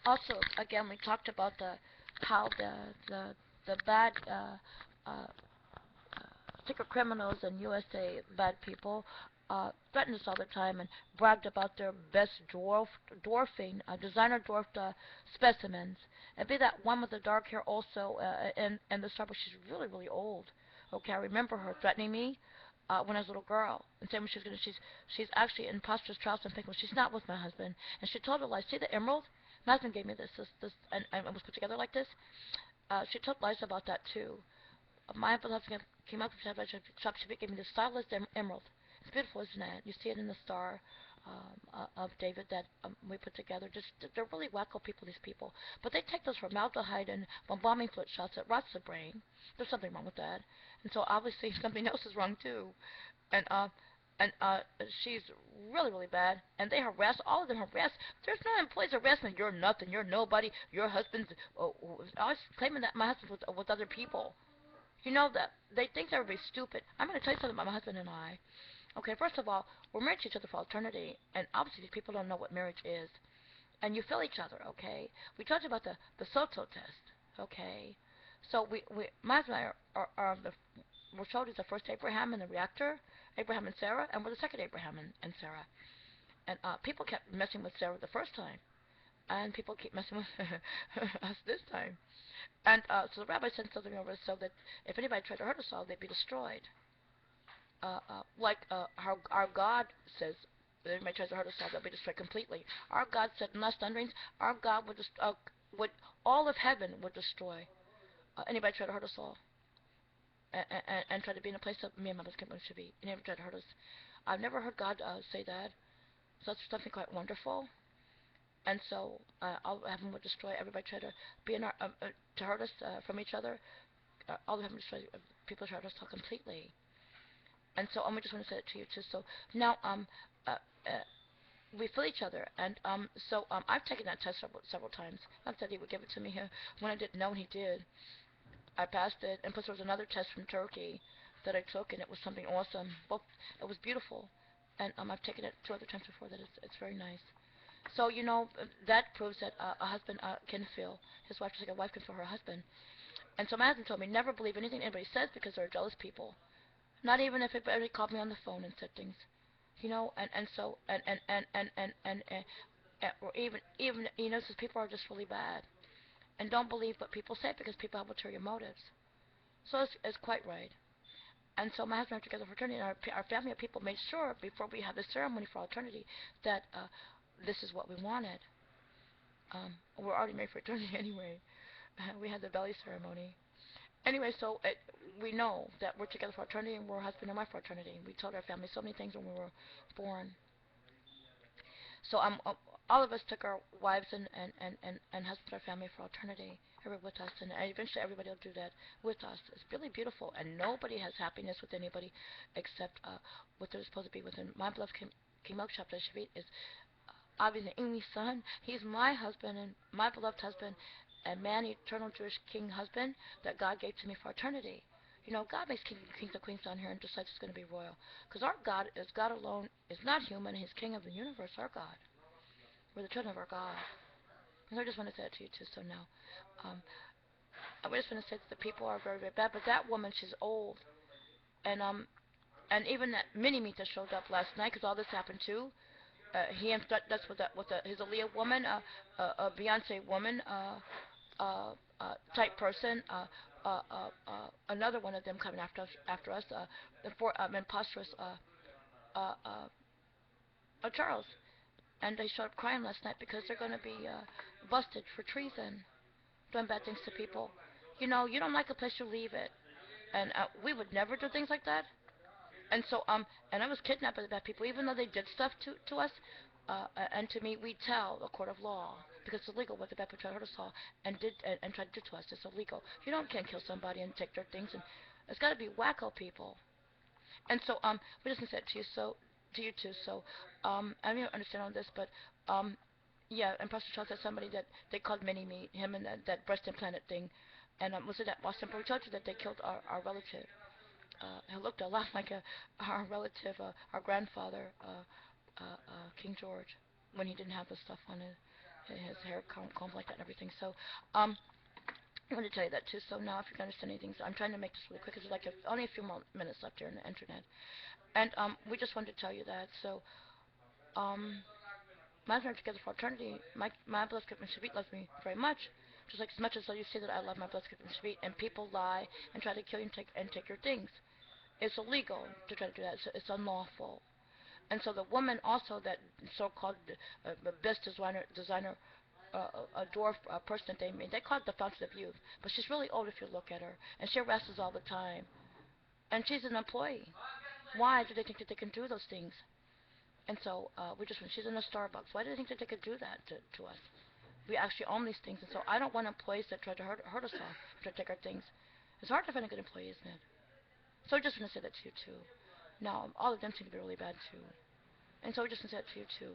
Also, again, we talked about the how the bad secret criminals in USA, bad people, threatened us all the time and bragged about their best dwarfing, designer dwarfed specimens. And be that one with the dark hair also in the Starbucks, she's really, really old. Okay, I remember her threatening me when I was a little girl and saying she's gonna, she's actually in prosperous trials and thinking, well, she's not with my husband. And she told a lie. See the emerald? My husband gave me this, and it was put together like this. She told lies about that too. My beloved came up from the shop. She gave me the stylus emerald. It's beautiful, isn't it? You see it in the star of David that we put together. Just they're really wacko people, these people. But they take those formaldehyde and bombing fluid shots that rots the brain. There's something wrong with that, and so obviously something else is wrong too. And and she's really, really bad. And they harass, all of them harass. There's no employees harassment. You're nothing. You're nobody. Your husband's always claiming that my husband's with other people. You know that they think everybody's stupid. I'm going to tell you something about my husband and I. Okay, first of all, we're married to each other for eternity, and obviously these people don't know what marriage is. And you feel each other, okay? We talked about the Soto test, okay? So my husband and I we're showed as the first Abraham in the reactor, Abraham and Sarah, and we're the second Abraham and Sarah. And people kept messing with Sarah the first time, and people keep messing with us this time. And so the rabbi sent something over so that if anybody tried to hurt us all, they'd be destroyed. Like how our God says, if anybody tries to hurt us all, they'll be destroyed completely. Our God said in last thunderings, our God would all of heaven would destroy anybody try to hurt us all, and try to be in a place that me and my husband should be. And never try to hurt us. I've never heard God say that. So that's something quite wonderful. And so all of heaven would destroy everybody try to be in our to hurt us from each other. All of heaven would destroy people try to hurt us all completely. And so we just want to say it to you too. So now uh, uh, we feel each other, and so I've taken that test several times. I said he would give it to me when I didn't know, and he did. I passed it, and plus there was another test from Turkey that I took, and it was something awesome. Both it was beautiful, and I've taken it two other times before that. It's very nice. So that proves that a husband can feel his wife just like a wife can feel her husband. And so my husband told me never believe anything anybody says because they're jealous people. Not even if anybody called me on the phone and said things, and so or even since people are just really bad and don't believe what people say because people have ulterior motives. So it's quite right. And so my husband and I together for eternity, and our family of people made sure before we had the ceremony for eternity that this is what we wanted. We're already married for eternity anyway. We had the belly ceremony. Anyway, so we know that we're together for eternity and we're husband and wife for eternity. We told our family so many things when we were born. So all of us took our wives and husbands, our family for eternity, everybody with us, and eventually everybody will do that with us. It's really beautiful, and nobody has happiness with anybody except what they're supposed to be within. My beloved King Milkshop Shavit is obviously English son. He's my husband and my beloved husband, and man, eternal Jewish king husband that God gave to me for eternity. God makes kings and queens down here and decides it's going to be royal. Because our God is God alone, is not human, He's king of the universe, our God. We're the children of our God. And I just want to say that to you too, so now. Um, I just want to say that the people are very, very bad, but that woman, she's old. And even that mini-meet that showed up last night, because all this happened too, he and that's with his Aaliyah woman, a Beyonce woman, type person, another one of them coming after us, the imposterous Charles, and they showed up crying last night because they're going to be busted for treason, doing bad things to people. You don't like a place, you leave it, and we would never do things like that. And so and I was kidnapped by the bad people, even though they did stuff to us, and to me, we tell a court of law because it's illegal what the bad people tried to hurt us all and tried to do to us. It's illegal. You don't can't kill somebody and take their things, and it's got to be wacko people. And so we just said to you to you too. So I don't understand all this, but yeah, and Pastor Charles had somebody that they called Mini Me, him and that breast implanted thing, and was it at Boston? But we told you that they killed our relative. He looked a lot like our relative, our grandfather, King George, when he didn't have the stuff on his hair combed like that and everything. So, um, I want to tell you that too. So now, if you can understand anything, so I'm trying to make this really quick. It's like only a few more minutes left here on the internet, and we just wanted to tell you that. So, um, my husband and I together for eternity. My blood script sweet loves me very much, just like as much as though you say that I love my blood script sweet, and people lie and try to kill you and take your things. It's illegal to try to do that. It's unlawful. And so the woman also that so-called best designer a dwarf person that they made. They call it the fountain of youth, but she's really old if you look at her, and she harasses all the time. And she's an employee. Why do they think that they can do those things? And so we just she's in a Starbucks. Why do they think that they could do that to us? We actually own these things, and so I don't want employees that try to hurt us all, try to take our things. It's hard to find a good employee, isn't it? So I just want to say that to you too. Now all of them seem to be really bad too, and so we just want to say that to you too.